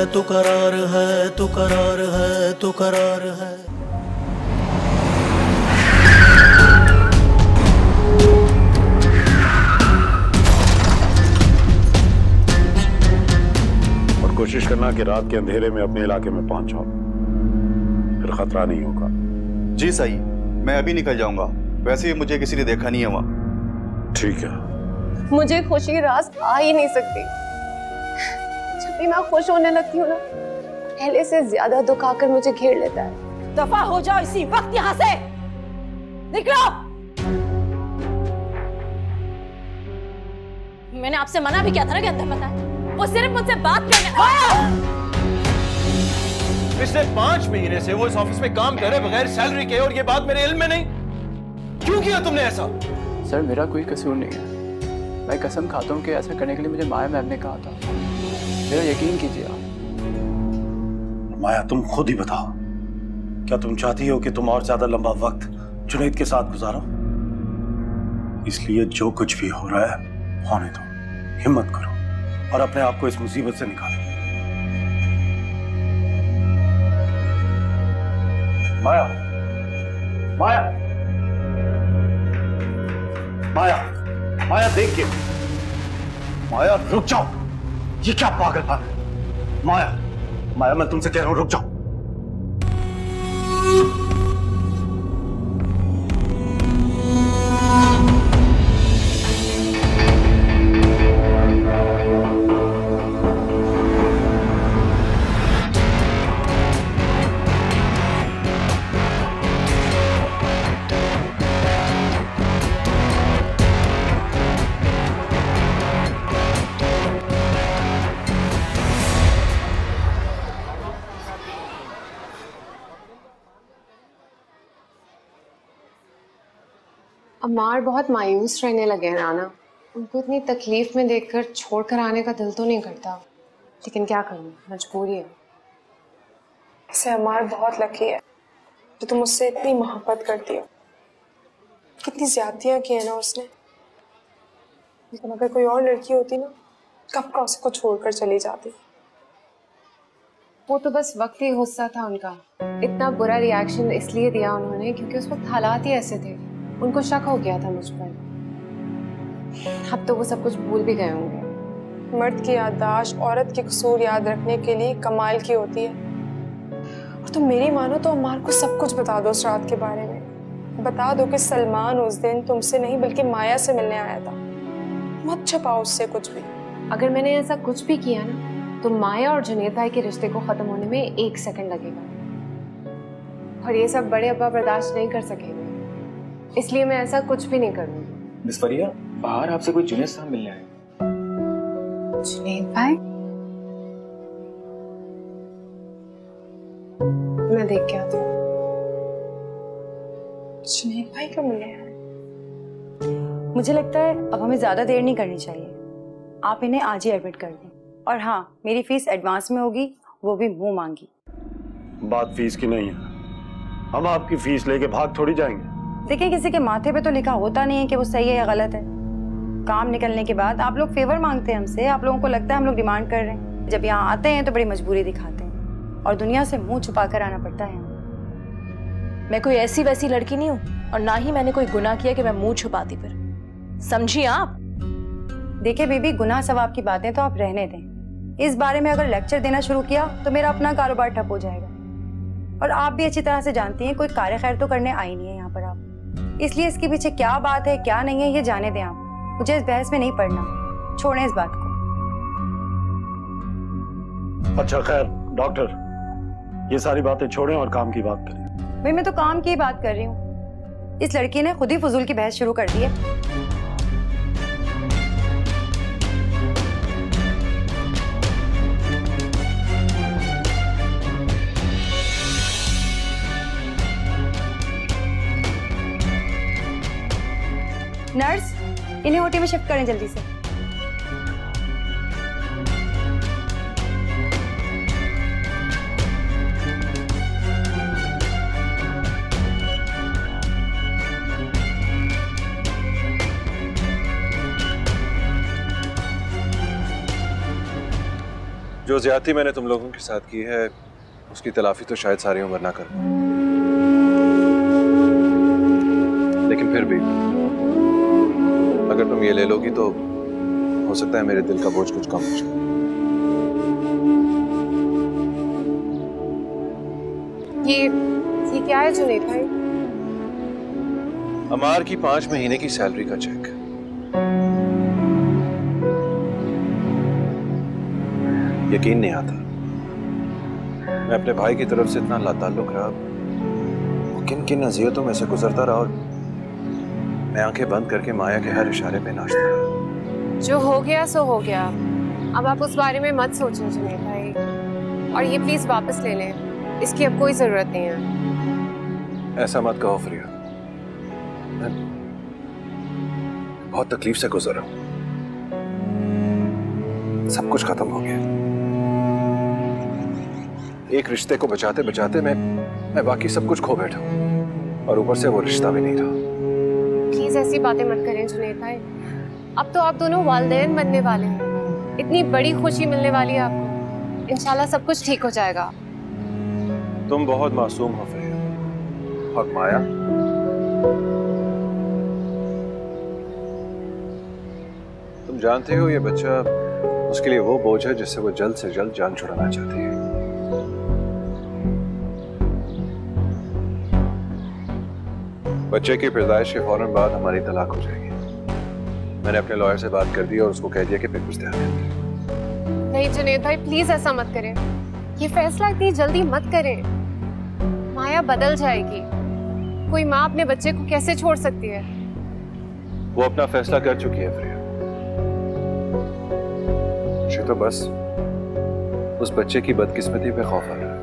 तू करार है, तू करार है, तू करार है। और कोशिश करना कि रात के अंधेरे में अपने इलाके में पहुंच जाओ, फिर खतरा नहीं होगा। जी सही, मैं अभी निकल जाऊंगा। वैसे भी मुझे किसी ने देखा नहीं है वहाँ। ठीक है। मुझे खुशी रास आ ही नहीं सकती। जब भी मैं खुश होने लगती हूँ ना, पहले से ज्यादा दुख आकर मुझे घेर लेता है। दफा हो जाओ इसी वक्त यहाँ से, निकलो। मैंने आपसे मना भी किया था ना कि अंदर मत आए। वो सिर्फ मुझसे बात करने। पिछले 5 महीने से वो इस ऑफिस में काम करे बगैर सैलरी के, और ये बात मेरे इल्म में नहीं। क्यों किया तुमने ऐसा? सर मेरा कोई कसूर नहीं है। मैं कसम खाता हूँ कि ऐसा करने के लिए मुझे माया मैम ने कहा था। मेरा यकीन कीजिए आप। माया तुम खुद ही बताओ, क्या तुम चाहती हो कि तुम और ज्यादा लंबा वक्त जुनैद के साथ गुजारो? इसलिए जो कुछ भी हो रहा है होने दो, हिम्मत करो और अपने आप को इस मुसीबत से निकालो। माया, माया, माया, माया देख के। माया रुक जाओ, ये क्या पागलपन है? माया, माया मैं तुमसे कह रहा हूं रुक जाओ। अम्मार बहुत मायूस रहने लगे हैं राना। उनको इतनी तकलीफ में देखकर छोड़कर आने का दिल तो नहीं करता, लेकिन क्या करूं, मजबूरी है। ऐसे अम्मार बहुत लकी है जो तुम उससे इतनी मोहब्बत करती हो। कितनी ज्यादतियां की है ना उसने। लेकिन अगर कोई और लड़की होती ना, कब का उसको छोड़कर चली जाती। वो तो बस वक्ती गुस्सा था उनका। इतना बुरा रिएक्शन इसलिए दिया उन्होंने क्योंकि उस वक्त हालात ही ऐसे थे। उनको शक हो गया था मुझ पर। अब तो वो सब कुछ भूल भी गए होंगे। मर्द की याददाश्त औरत के कसूर याद रखने के लिए कमाल की होती है। और तुम मेरी मानो तो अम्मार को सब कुछ बता दो उस रात के बारे में। बता दो कि सलमान उस दिन तुमसे नहीं बल्कि माया से मिलने आया था। मत छुपाओ उससे कुछ भी। अगर मैंने ऐसा कुछ भी किया ना, तो माया और जुनैद भाई के रिश्ते को खत्म होने में 1 सेकंड लगेगा। और ये सब बड़े अब्बा बर्दाश्त नहीं कर सकेंगे, इसलिए मैं ऐसा कुछ भी नहीं करूंगी। मिस फरिया, बाहर आपसे कोई जुनैद साहब मिलने आए। जुनैद भाई? मैं देख के आती हूँ। जुनैद भाई क्यों मिलने आए? मुझे लगता है अब हमें ज्यादा देर नहीं करनी चाहिए। आप इन्हें आज ही एडमिट कर दें। और हाँ, मेरी फीस एडवांस में होगी, वो भी मुंह मांगी। बात फीस की नहीं है, हम आपकी फीस लेके भाग थोड़ी जाएंगे। देखिए, किसी के माथे पे तो लिखा होता नहीं है कि वो सही है या गलत है। काम निकलने के बाद आप लोग फेवर मांगते हैं हमसे। आप लोगों को लगता है हम लोग डिमांड कर रहे हैं। जब यहाँ आते हैं तो बड़ी मजबूरी दिखाते हैं और दुनिया से मुंह छुपा कर आना पड़ता है। मैं कोई ऐसी वैसी लड़की नहीं हूँ और ना ही मैंने कोई गुनाह किया कि मैं मुंह छुपाती। फिर समझिए आप। देखिए बेबी, गुनाह सवाब की बातें तो आप रहने दें। इस बारे में अगर लेक्चर देना शुरू किया तो मेरा अपना कारोबार ठप हो जाएगा। और आप भी अच्छी तरह से जानती हैं कोई कार्य खैर तो करने आई नहीं है यहाँ पर आप। इसलिए इसके पीछे क्या बात है क्या नहीं है ये जाने दें आप। मुझे इस बहस में नहीं पड़ना, छोड़ें इस बात को। अच्छा खैर डॉक्टर, ये सारी बातें छोड़ें और काम की बात करें। भाई मैं तो काम की बात कर रही हूँ। इस लड़की ने खुद ही फजूल की बहस शुरू कर दी है। नर्स, इन्हें ओटी में शिफ्ट करें जल्दी से। जो ज्यादती मैंने तुम लोगों के साथ की है उसकी तलाफी तो शायद सारी उम्र ना कर पाऊं, लेकिन फिर भी अगर तुम ये ले लोगी तो हो सकता है मेरे दिल का बोझ कुछ कम हो जाए। ये क्या है जुनैद भाई? अमार की 5 महीने की सैलरी का चेक। यकीन नहीं आता मैं अपने भाई की तरफ से इतना लाताल्लुक रहा, किन किन अज़ियतों में से गुजरता रहा और मैं आंखें बंद करके माया के हर इशारे पे नाचता रहा। जो हो गया सो हो गया, अब आप उस बारे में मत सोचें जुनैद भाई, और ये प्लीज वापस ले लें, इसकी अब कोई जरूरत नहीं है। ऐसा मत कहो फ्रिया, मैं बहुत तकलीफ से गुजर रहा हूं, सब कुछ खत्म हो गया। एक रिश्ते को बचाते बचाते मैं बाकी सब कुछ खो बैठा हूं और ऊपर से वो रिश्ता भी नहीं रहा। प्लीज ऐसी बातें मत करें जुनैद भाई, अब तो आप दोनों वालिदैन बनने वाले हैं, इतनी बड़ी खुशी मिलने वाली है आपको, इंशाल्लाह सब कुछ ठीक हो जाएगा। तुम बहुत मासूम हो फ्रिया, और माया तुम जानते हो ये बच्चा उसके लिए वो बोझ है जिससे वो जल्द से जल्द जान छुड़ाना चाहती है। बच्चे की पैदाइश के फौरन बाद हमारी तलाक हो जाएगी। मैंने अपने लॉयर से बात कर दी और उसको कह दिया कि पेपर्स तैयार कर दे। नहीं जुनैद भाई प्लीज ऐसा मत करें, ये फैसला इतनी जल्दी मत करें, माया बदल जाएगी। कोई माँ अपने बच्चे को कैसे छोड़ सकती है? वो अपना फैसला कर चुकी है फ्रिया, मुझे तो बस उस बच्चे की बदकिस्मती पे खौफ आ रहा है।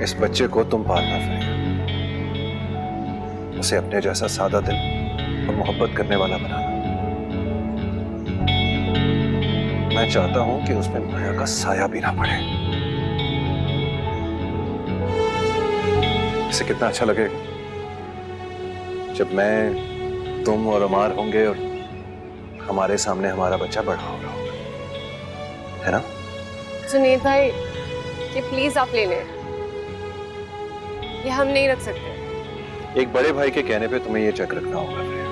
इस बच्चे को तुम पालना फ्रिया, उसे अपने जैसा सादा दिल और मोहब्बत करने वाला बनाना। मैं चाहता हूं कि उसमें माया का साया भी ना पड़े। इसे कितना अच्छा लगेगा जब मैं, तुम और अमार होंगे और हमारे सामने हमारा बच्चा बड़ा हो रहा होगा, है ना? जुनैद भाई ये प्लीज आप ले लें, ये हम नहीं रख सकते। एक बड़े भाई के कहने पे तुम्हें ये चेक रखना होगा फ्रिया।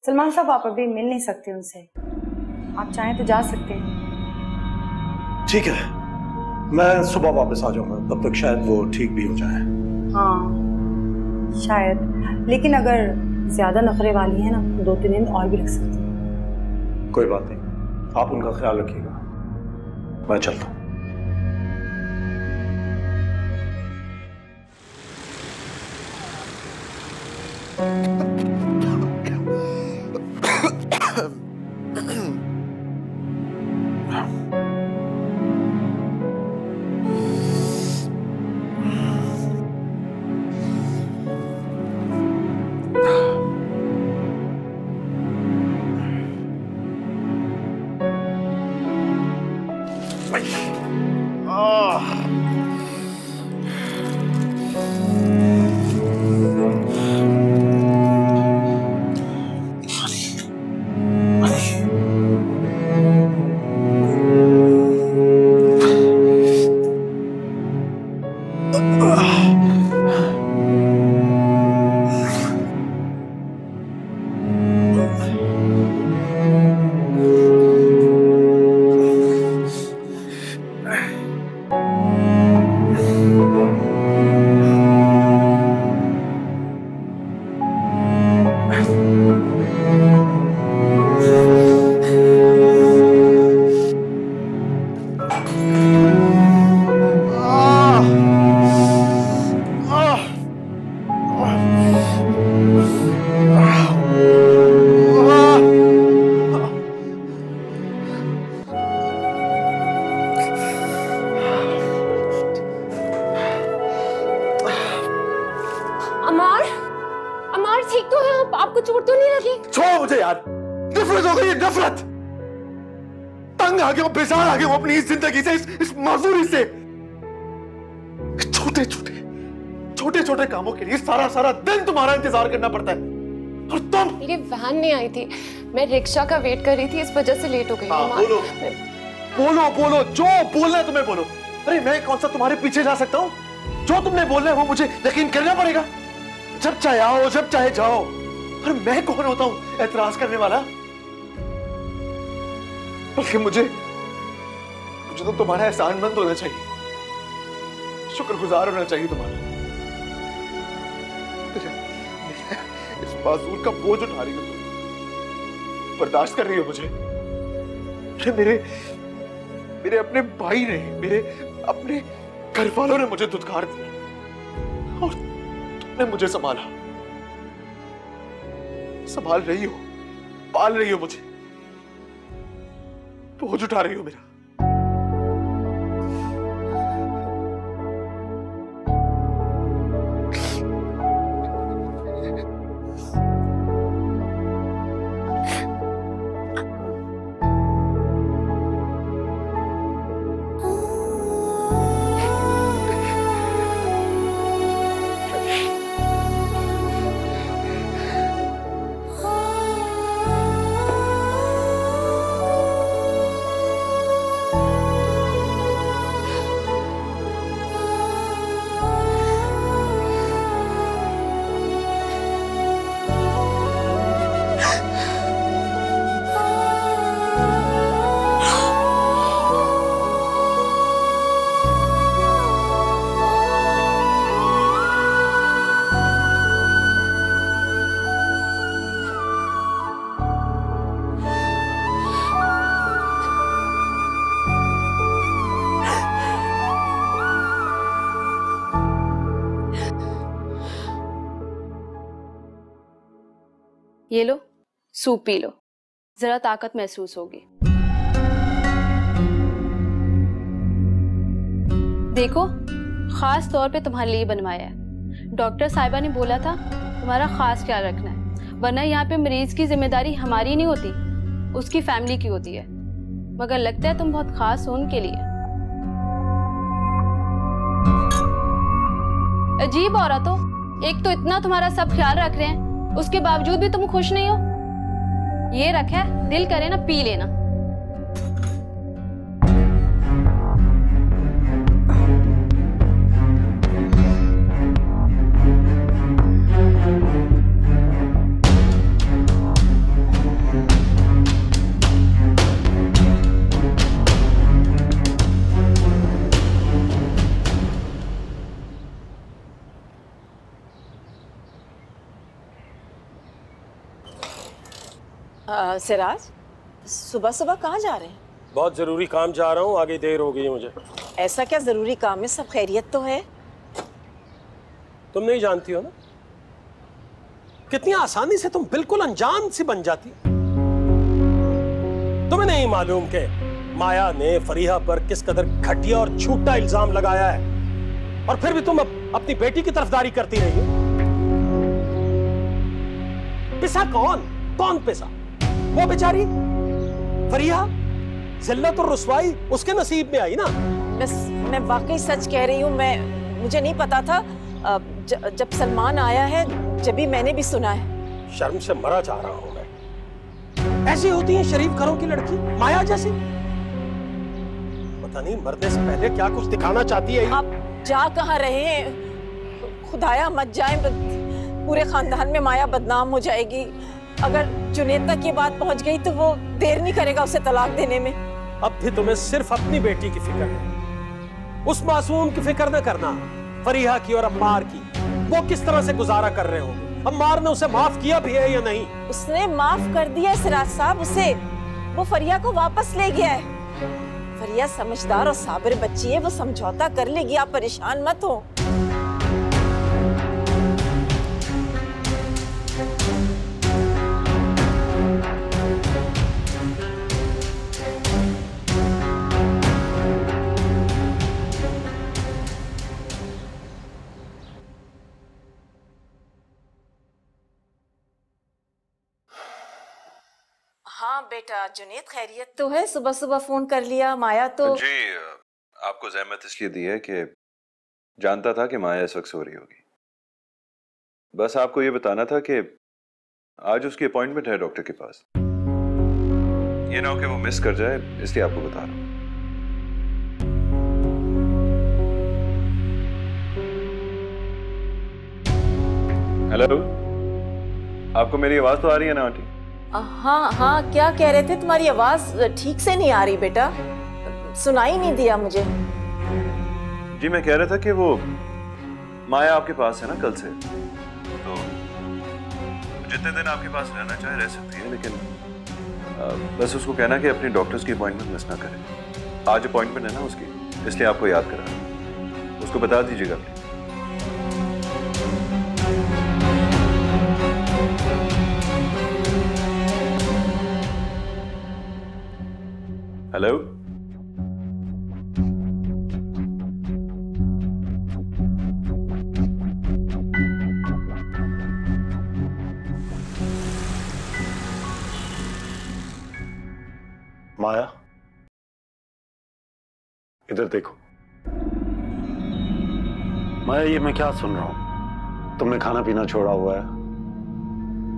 सलमान साहब आप अभी मिल नहीं सकते उनसे, आप चाहें तो जा सकते हैं। ठीक है, मैं सुबह वापस आ जाऊंगा, तब तक शायद वो ठीक भी हो जाए। हाँ शायद, लेकिन अगर ज्यादा नखरे वाली है ना तो 2-3 दिन और भी रख सकती हैं। कोई बात नहीं, आप उनका ख्याल रखिएगा, मैं चलता हूँ। चोट तो नहीं लगी? छोड़ो मुझे यार, नफरत हो गई है, नफरत। तंग आ गया हूं, बेजार आ गया हूं अपनी इस जिंदगी से, इस मजदूरी से। छोटे छोटे कामों के लिए सारा सारा दिन तुम्हारा इंतजार करना पड़ता है। और तुम, मेरी वैन नहीं आई थी, मैं रिक्शा का वेट कर रही थी, इस वजह से लेट हो गई। बोलो बोलो बोलो, जो बोलना है तुम्हें बोलो। अरे मैं कौन सा तुम्हारे पीछे जा सकता हूँ? जो तुमने बोलना है वो मुझे यकीन करना पड़ेगा। जब चाहे आओ, जब चाहे जाओ। और मैं कौन होता हूँ एतराज करने वाला? बल्कि मुझे तो तुम्हारा एहसानमंद होना चाहिए, शुक्रगुजार होना चाहिए तुम्हारा। इस बाजूर का बोझ उठा रही हो तुम, बर्दाश्त कर रही हो मुझे। मेरे अपने भाई ने, मेरे अपने घर वालों ने मुझे दुत्कार दिया और तुमने मुझे संभाला। संभाल रही हो, पाल रही हो मुझे, बोझ उठा रही हो मेरा। ये लो, सूप पी लो, जरा ताकत महसूस होगी। देखो, खास तौर पे तुम्हारे लिए बनवाया है। डॉक्टर साहिबा ने बोला था तुम्हारा खास ख्याल रखना है, वरना यहाँ पे मरीज की जिम्मेदारी हमारी नहीं होती, उसकी फैमिली की होती है। मगर लगता है तुम बहुत खास हो उनके लिए। अजीब औरत हो, एक तो इतना तुम्हारा सब ख्याल रख रहे हैं, उसके बावजूद भी तुम खुश नहीं हो। ये रखा है, दिल करे ना पी लेना। सिराज, सुबह सुबह कहाँ जा रहे हैं? बहुत जरूरी काम जा रहा हूँ, आगे देर हो गई है मुझे। ऐसा क्या जरूरी काम है? सब खैरियत तो है? तुम नहीं जानती हो ना, कितनी आसानी से तुम बिल्कुल अनजान सी बन जाती। तुम्हें नहीं मालूम कि माया ने फरीहा पर किस कदर घटिया और झूठा इल्जाम लगाया है, और फिर भी तुम अपनी बेटी की तरफदारी करती रही हो। पिसा कौन पिसा? वो बेचारी फरीहा। जिल्लत और रुसवाई उसके नसीब में आई ना। मैं वाकई सच कह रही हूँ, मुझे नहीं पता था। जब सलमान आया है, जब भी मैंने भी सुना है। शर्म से मरा जा रहा हूँ मैं। ऐसी होती है शरीफ घरों की लड़की, माया जैसी। पता नहीं मरने से पहले क्या कुछ दिखाना चाहती है। आप जा कहाँ रहे हैं? खुदाया मत जाए, पूरे खानदान में माया बदनाम हो जाएगी। अगर जुनैद तक ये बात पहुंच गई तो वो देर नहीं करेगा उसे तलाक देने में। अब भी तुम्हें सिर्फ अपनी बेटी की फिक्र है, उस मासूम की फिक्र न करना, फरीहा की और अम्मार की। वो किस तरह से गुजारा कर रहे हो? अम्मार ने उसे माफ किया भी है या नहीं? उसने माफ कर दिया सिराज साहब उसे। वो फरिया को वापस ले गया है। फरिया समझदार और साबिर बच्ची है, वो समझौता कर लेगी, आप परेशान मत हो। बेटा, जुनेद खैरियत तो है? सुबह सुबह फोन कर लिया। माया तो जी आपको ज़हमत इसलिए दी है कि जानता था कि माया इस वक्त सो रही होगी। बस आपको ये बताना था कि आज उसकी अपॉइंटमेंट है डॉक्टर के पास। ये ना हो कि वो मिस कर जाए, इसलिए आपको बता रहा हूँ। हेलो, आपको मेरी आवाज तो आ रही है ना आंटी? हाँ हाँ, क्या कह रहे थे? तुम्हारी आवाज ठीक से नहीं आ रही बेटा, सुनाई नहीं दिया मुझे। जी मैं कह रहा था कि वो माया आपके पास है ना कल से, तो जितने दिन आपके पास रहना चाहे रह सकती है, लेकिन बस उसको कहना कि अपनी डॉक्टर्स की अपॉइंटमेंट मिस ना करे। आज अपॉइंटमेंट है ना उसकी, इसलिए आपको याद करा। उसको बता दीजिएगा। हेलो, माया इधर देखो। माया, ये मैं क्या सुन रहा हूं? तुमने खाना पीना छोड़ा हुआ है,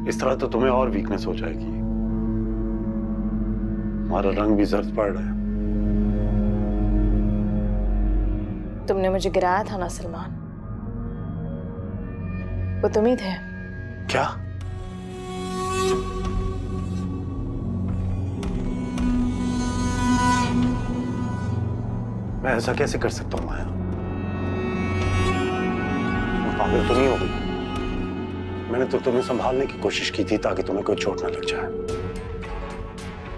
इस तरह तो तुम्हें और वीकनेस हो जाएगी। हमारा रंग भी जर्द पड़ रहा है। तुमने मुझे गिराया था ना सलमान, वो तुम ही थे। क्या? मैं ऐसा कैसे कर सकता हूं माया? पागल तो नहीं हो गई? मैंने तो तुम्हें संभालने की कोशिश की थी ताकि तुम्हें कोई चोट न लग जाए,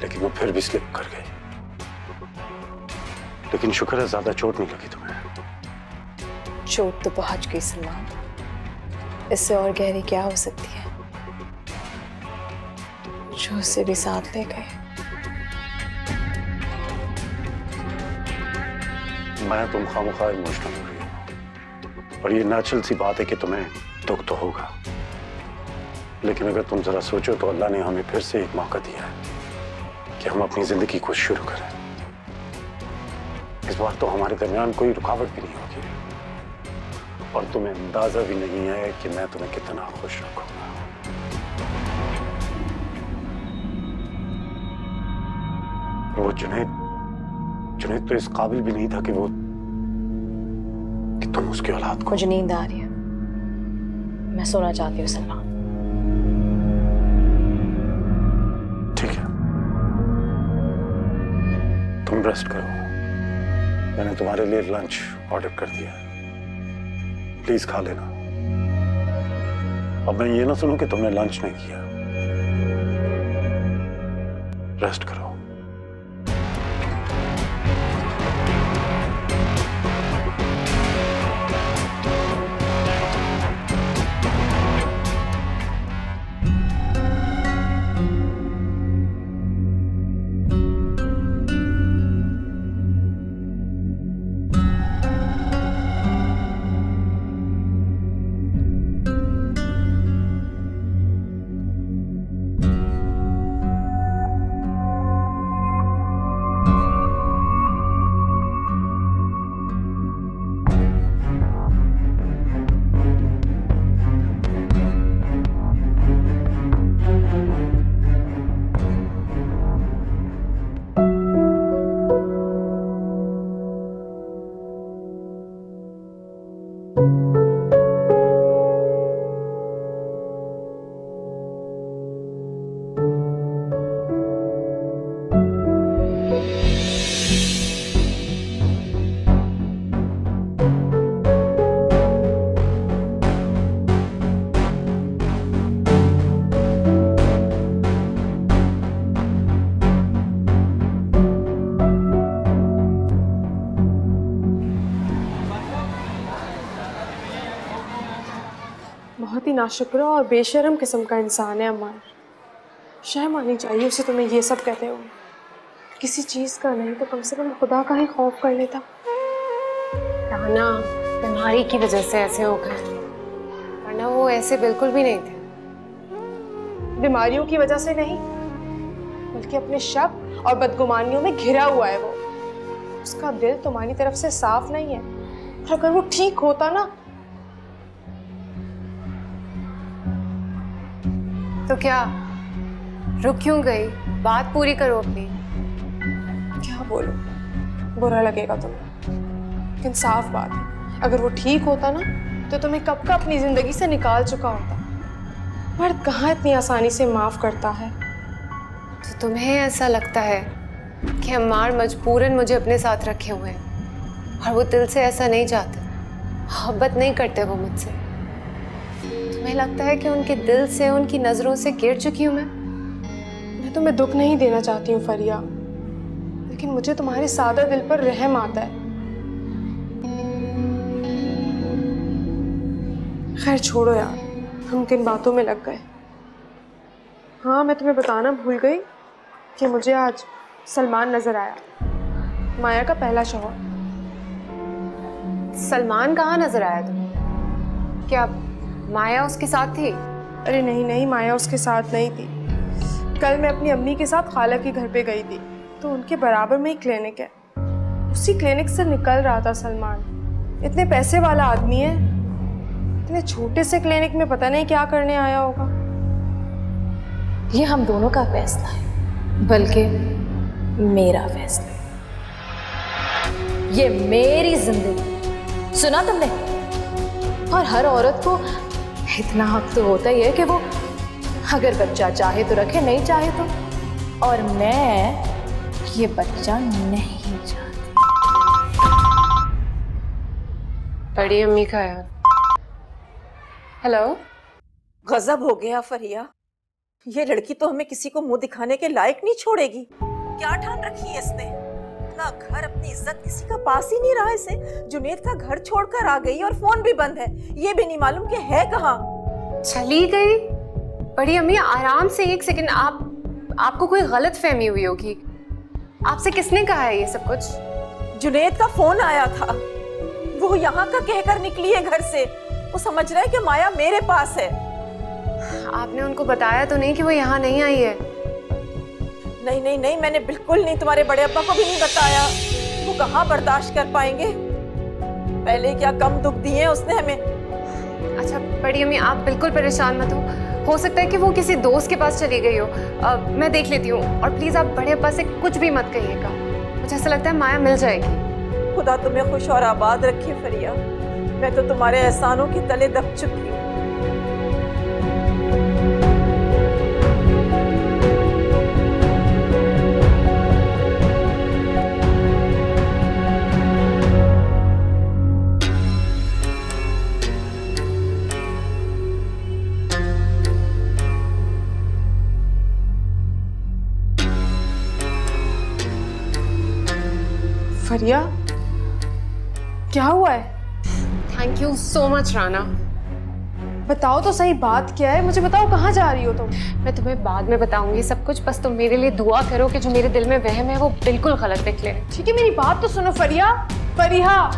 लेकिन वो फिर भी स्लिप कर गई। लेकिन शुक्र है ज्यादा चोट नहीं लगी तुम्हें। चोट तो पहुंच गई सलमान, इससे और गहरी क्या हो सकती है? जो उसे भी साथ ले गए। मैं तुम खामखा इमोशनल हो रही हो, और ये नेचुरल सी बात है कि तुम्हें दुख तो होगा, लेकिन अगर तुम जरा सोचो तो अल्लाह ने हमें फिर से एक मौका दिया है कि हम अपनी जिंदगी को शुरू करें। इस बार तो हमारे दरमियान कोई रुकावट भी नहीं होगी, और तुम्हें अंदाजा भी नहीं है कि मैं तुम्हें कितना खुश रखूंगा। वो जुनैद तो इस काबिल भी नहीं था कि तुम उसकी औलाद को। मुझे नींद आ रही है, मैं सोना चाहती हूँ सलमान। ठीक है, तुम रेस्ट करो। मैंने तुम्हारे लिए लंच ऑर्डर कर दिया है, प्लीज खा लेना। अब मैं ये ना सुनूं कि तुमने लंच नहीं किया। रेस्ट करो। बहुत ही नाशुक्र और बेशर्म किस्म का इंसान है अम्मार। शर्म आनी चाहिए उसे तुम्हें ये सब कहते हो। किसी चीज़ का नहीं तो कम से कम खुदा का ही खौफ कर लेता। ताना बीमारी की वजह से ऐसे हो गए, वरना वो ऐसे बिल्कुल भी नहीं थे। बीमारियों की वजह से नहीं, बल्कि अपने शक और बदगुमानियों में घिरा हुआ है वो। उसका दिल तुम्हारी तरफ से साफ नहीं है, और अगर वो ठीक होता ना तो क्या रुक क्यों गई? बात पूरी करो अपनी। क्या बोलूं, बुरा लगेगा तुम्हें, लेकिन साफ बात है, अगर वो ठीक होता ना तो तुम्हें कब का अपनी जिंदगी से निकाल चुका होता। मर्द कहाँ इतनी आसानी से माफ करता है। तो तुम्हें ऐसा लगता है कि अम्मार मजबूरन मुझे अपने साथ रखे हुए हैं और वो दिल से ऐसा नहीं चाहते, मोहब्बत नहीं करते वो मुझसे? तुम्हें लगता है कि उनके दिल से, उनकी नजरों से गिर चुकी हूं मैं तुम्हें दुख नहीं देना चाहती हूँ फरिया, लेकिन मुझे तुम्हारे सादा दिल पर रहम आता है। खैर छोड़ो यार, हम किन बातों में लग गए। हाँ, मैं तुम्हें बताना भूल गई कि मुझे आज सलमान नजर आया, माया का पहला शौहर। सलमान कहाँ नजर आया तुम्हें? क्या माया उसके साथ थी? अरे नहीं नहीं, माया उसके साथ नहीं थी। कल मैं अपनी अम्मी के साथ खाला के घर पे गई थी, तो उनके बराबर में ही क्लिनिक है, उसी क्लिनिक से निकल रहा था सलमान। इतने पैसे वाला आदमी है, इतने छोटे से क्लिनिक में पता नहीं क्या करने आया होगा। ये हम दोनों का फैसला है, बल्कि मेरा फैसला। ये मेरी जिंदगी, सुना तुमने? और हर औरत को इतना हक तो होता ही है कि वो अगर बच्चा चाहे तो रखे, नहीं चाहे तो। और मैं ये बच्चा नहीं चाहती। बड़ी अम्मी का यार। हेलो। गजब हो गया फरिया, ये लड़की तो हमें किसी को मुंह दिखाने के लायक नहीं छोड़ेगी। क्या ठान रखी है इसने? अपना घर, अपनी इज्जत किसी का पास ही नहीं रहा इसे। जुनेद का घर छोड़कर आ गई और फोन भी बंद है, ये भी नहीं मालूम कि है कहाँ। चली गई? बड़ी अम्मी आराम से, एक सेकंड। आपको कोई गलत फहमी हुई होगी। आपसे किसने कहा है ये सब कुछ? जुनेद का फोन आया था, वो यहाँ का कहकर निकली है घर से। वो समझ रहा है कि माया मेरे पास है। आपने उनको बताया तो नहीं कि वो यहाँ नहीं आई है? नहीं नहीं नहीं, मैंने बिल्कुल नहीं, तुम्हारे बड़े अब्बा को भी नहीं बताया। वो कहाँ बर्दाश्त कर पाएंगे, पहले क्या कम दुख दिए उसने हमें। अच्छा बड़ी अम्मी, आप बिल्कुल परेशान मत हो सकता है कि वो किसी दोस्त के पास चली गई हो। मैं देख लेती हूँ, और प्लीज आप बड़े अब्बा से कुछ भी मत कहिएगा। मुझे ऐसा लगता है माया मिल जाएगी। खुदा तुम्हें खुश और आबाद रखे फरिया, मैं तो तुम्हारे एहसानों के तले दब चुकी हूँ। फरिया, क्या हुआ है? Thank you so much Rana. बताओ तो सही, बात क्या है? मुझे बताओ, कहाँ जा रही हो तुम? मैं तुम्हें बाद में बताऊंगी सब कुछ, बस तुम मेरे लिए दुआ करो कि जो मेरे दिल में वहम है वो बिल्कुल गलत निकले। ठीक है, मेरी बात तो सुनो फरिया। फरिया,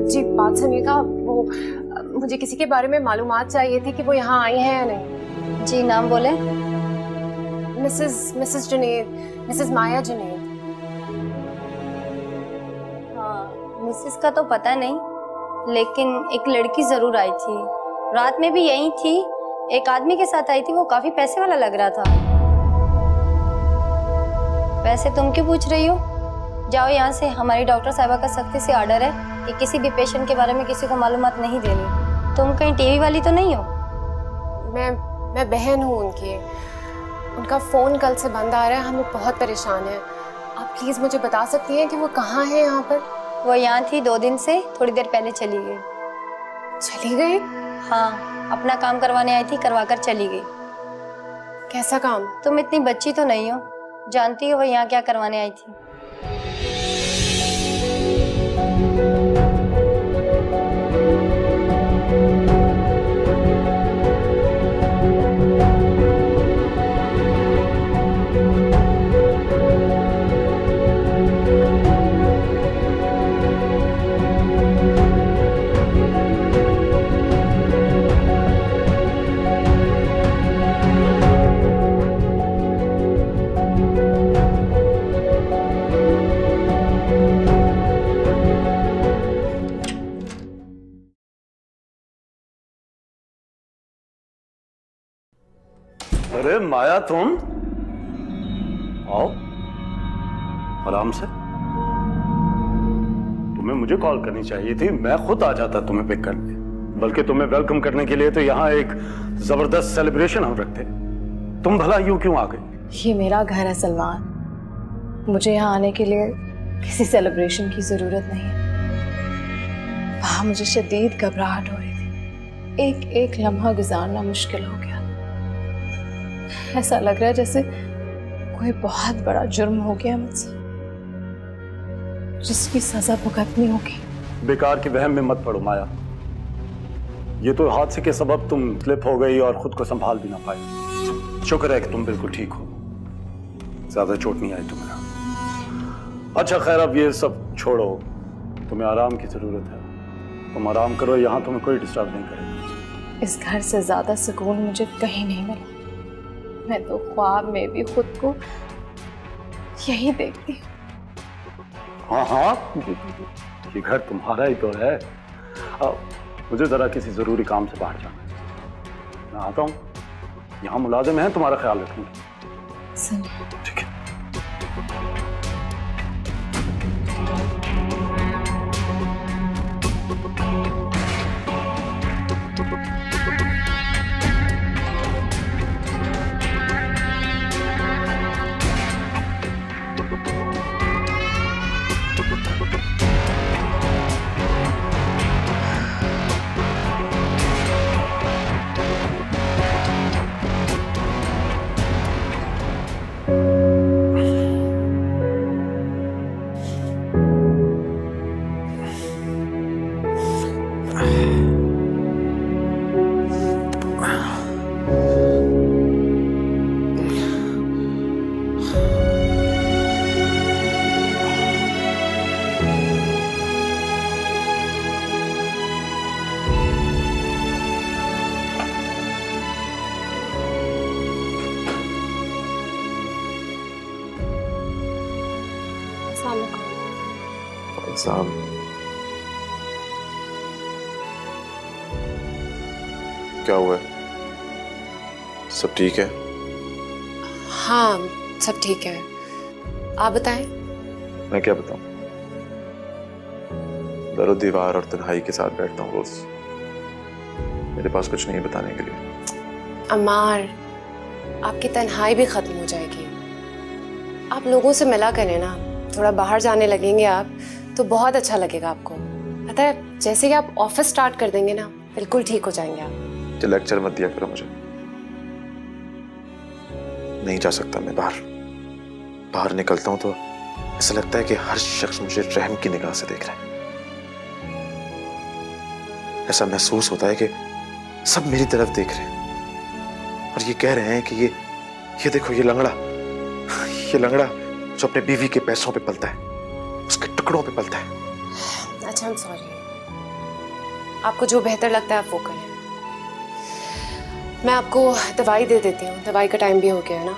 जी बात सुनिएगा, वो मुझे किसी के बारे में मालूमात चाहिए थी कि वो यहाँ आई हैं या नहीं। जी नाम बोले? मिसेस जुनैद, मिसेस माया जुनैद। हाँ मिसेस का तो पता नहीं, लेकिन एक लड़की जरूर आई थी। रात में भी यही थी, एक आदमी के साथ आई थी, वो काफी पैसे वाला लग रहा था। वैसे तुम क्यों पूछ रही हो? जाओ यहाँ से, हमारी डॉक्टर साहिबा का सख्ती से ऑर्डर है कि किसी भी पेशेंट के बारे में किसी को मालूमात नहीं देनी। तुम कहीं टीवी वाली तो नहीं हो? मैं बहन हूँ उनकी। उनका फ़ोन कल से बंद आ रहा है, हम लोग बहुत परेशान हैं। आप प्लीज़ मुझे बता सकती हैं कि वो कहाँ है यहाँ पर? वो यहाँ थी 2 दिन से, थोड़ी देर पहले चली गई। चली गई? हाँ, अपना काम करवाने आई थी, करवा कर चली गई। कैसा काम? तुम इतनी बच्ची तो नहीं हो, जानती हो वो यहाँ क्या करवाने आई थी। अरे माया, तुम आओ आराम से। तुम्हें मुझे कॉल करनी चाहिए थी, मैं खुद आ जाता तुम्हें पिक करने। बल्कि तुम्हें वेलकम करने के लिए तो यहाँ एक जबरदस्त सेलिब्रेशन हम रखते। तुम भला यूं क्यों आ गई? ये मेरा घर है सलमान, मुझे यहाँ आने के लिए किसी सेलिब्रेशन की जरूरत नहीं है। वहां मुझे शदीद घबराहट हो रही थी, एक एक लम्हा गुजारना मुश्किल हो गया। ऐसा लग रहा है जैसे कोई बहुत बड़ा जुर्म हो गया मुझसे, जिसकी सजा भुगतनी होगी। बेकार की वहम में मत पड़ो माया। ये तो हादसे के सबब तुम स्लिप हो गई और खुद को संभाल भी ना पाई। शुक्र है कि तुम बिल्कुल ठीक हो, ज्यादा चोट नहीं आई तुम्हें। अच्छा खैर, अब ये सब छोड़ो, तुम्हें आराम की जरूरत है। तुम आराम करो, यहाँ तुम्हें कोई डिस्टर्ब नहीं करेगा। इस घर से ज्यादा सुकून मुझे कहीं नहीं मिला। मैं तो ख्वाब में भी खुद को यही देखती हूँ। हाँ हाँ, ये घर तुम्हारा ही तो है। मुझे जरा किसी जरूरी काम से बाहर जाना है, मैं आता हूँ। यहाँ मुलाजिम है, तुम्हारा ख्याल रखूंगी। ठीक है। साहब, क्या हुआ है? सब ठीक है? हाँ, सब ठीक है। आप बताएं। मैं क्या बताऊं? दरो दीवार और तन्हाई के साथ बैठता हूँ रोज। मेरे पास कुछ नहीं बताने के लिए। अम्मार, आपकी तन्हाई भी खत्म हो जाएगी। आप लोगों से मिला करें ना, थोड़ा बाहर जाने लगेंगे आप तो बहुत अच्छा लगेगा आपको। पता है, जैसे कि आप ऑफिस स्टार्ट कर देंगे ना, बिल्कुल ठीक हो जाएंगे आप। तो लेक्चर मत दिया करो मुझे। नहीं जा सकता मैं बाहर। बाहर निकलता हूं तो ऐसा लगता है कि हर शख्स मुझे रहम की निगाह से देख रहा है। ऐसा महसूस होता है कि सब मेरी तरफ देख रहे हैं और ये कह रहे हैं कि ये देखो, ये लंगड़ा जो अपने बीवी के पैसों पे पलता है, उसके टुकड़ों पे पलता है। अच्छा, I'm sorry। आपको जो बेहतर लगता है आप वो करें। मैं आपको दवाई दे देती हूँ, दवाई का टाइम भी हो गया है ना।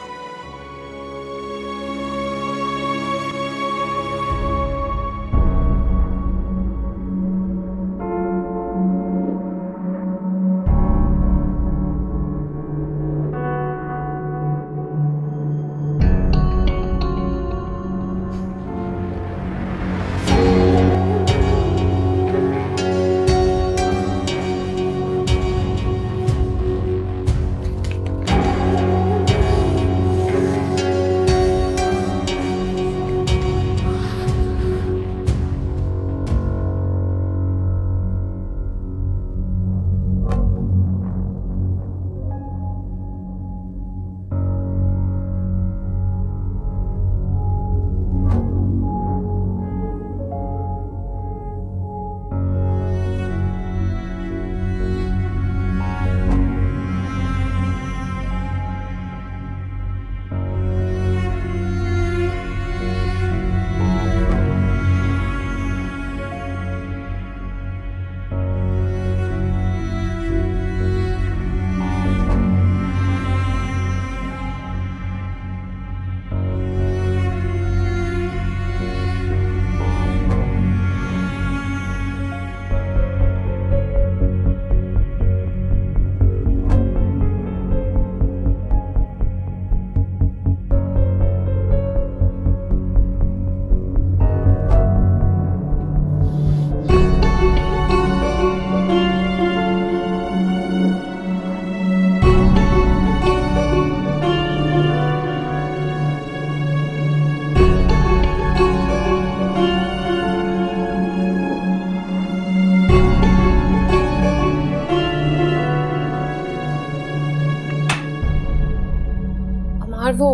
वो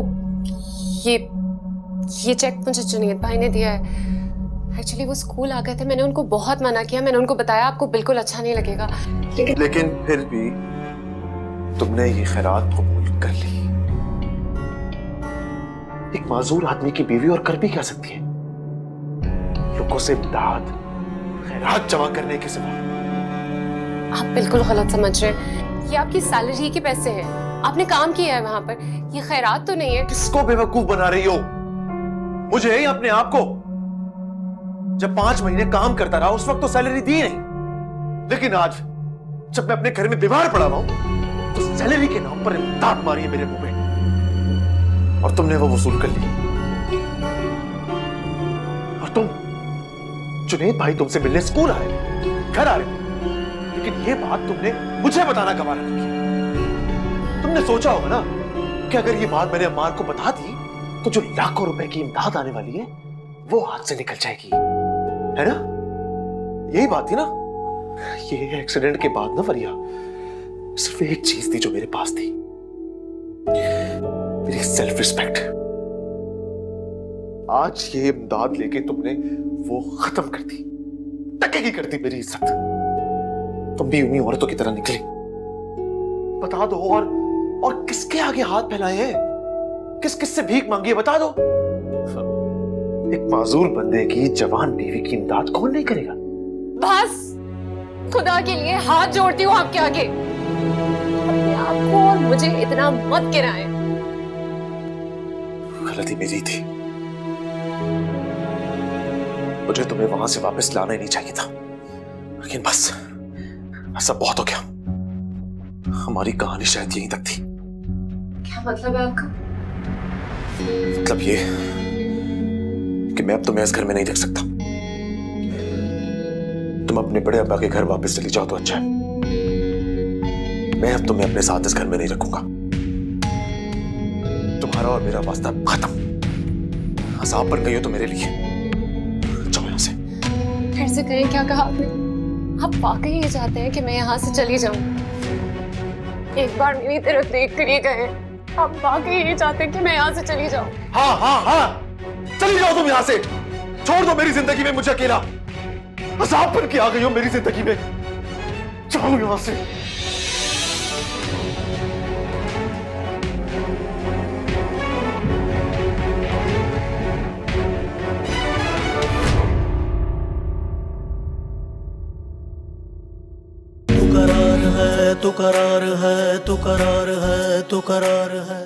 ये चेक मुझे जुनेद भाई ने दिया है। एक्चुअली वो स्कूल आ गए थे, मैंने उनको बहुत मना किया, मैंने उनको बताया आपको बिल्कुल अच्छा नहीं लगेगा, लेकिन फिर भी तुमने ये खैरात कबूल कर ली। एक माजूर आदमी की बीवी और कर भी क्या सकती है? लोगों से दाद खैरात जमा करने के सिवा। आप बिल्कुल गलत समझ रहे हैं, ये आपकी सैलरी के पैसे हैं, आपने काम किया है वहां पर, ये खैरात तो नहीं है। किसको बेवकूफ बना रही हो? मुझे या अपने आप को? जब 5 महीने काम करता रहा उस वक्त तो सैलरी दी नहीं, लेकिन आज जब मैं अपने घर में बीमार पड़ा हुआ हूं तो सैलरी के नाम पर दांत मारी है मेरे मुंह में, और तुमने वो वसूल कर ली। और तुम, जुनेद भाई तुमसे मिलने स्कूल आ रहे, घर आ रहे, लेकिन ये बात तुमने मुझे बताना गवारा नहीं किया। तुमने सोचा होगा ना कि अगर ये बात मैंने अम्मार को बता दी तो जो लाखों रुपए की इमदाद आने वाली है वो हाथ से निकल जाएगी, है ना? यही बात थी ना? ये एक्सीडेंट के बाद ना फरिया, सिर्फ एक चीज थी जो मेरे पास थी, मेरी सेल्फ रिस्पेक्ट। आज ये इमदाद लेके तुमने वो खत्म कर दी, टके की कर दी मेरी इज्जत। तुम भी उन्हीं औरतों की तरह निकले। बता दो, और किसके आगे हाथ फैलाए हैं? किस किस से भीख मांगी है बता दो। एक माजूर बंदे की जवान बीवी की इमदाद कौन नहीं करेगा? बस, खुदा के लिए हाथ जोड़ती हूँ आपके आगे, अपने आप को और मुझे इतना मत गिराएं। गलती मेरी थी, मुझे तुम्हें वहां से वापस लाना ही नहीं चाहिए था, लेकिन बस ऐसा बहुत हो गया। हमारी कहानी शायद यहीं तक थी। क्या मतलब है आपका? मतलब ये कि मैं अब तुम्हें इस घर में नहीं रख सकता। तुम अपने बड़े अब्बा के घर वापस चली जाओ तो अच्छा है। मैं अब तुम्हें अपने साथ इस घर में नहीं रखूंगा। तुम्हारा और मेरा वास्ता खत्म। अज़ाब पर गई हो तो मेरे लिए। जाओ यहां से। फिर से कहें, क्या कहा आपने? आप वाकई ये चाहते हैं कि मैं यहाँ से चली जाऊं? एक बार मेरी तरफ देख कर ये कहें, आप वाकई ये चाहते हैं कि मैं यहाँ से चली जाऊं? हाँ हाँ हाँ, चली जाओ तुम यहाँ से। छोड़ दो मेरी जिंदगी में मुझे अकेला। अज़ाब बन के आ गई हो मेरी जिंदगी में। जाओ यहाँ से। तू करार है, तू करार है, तू करार है, तू करार है।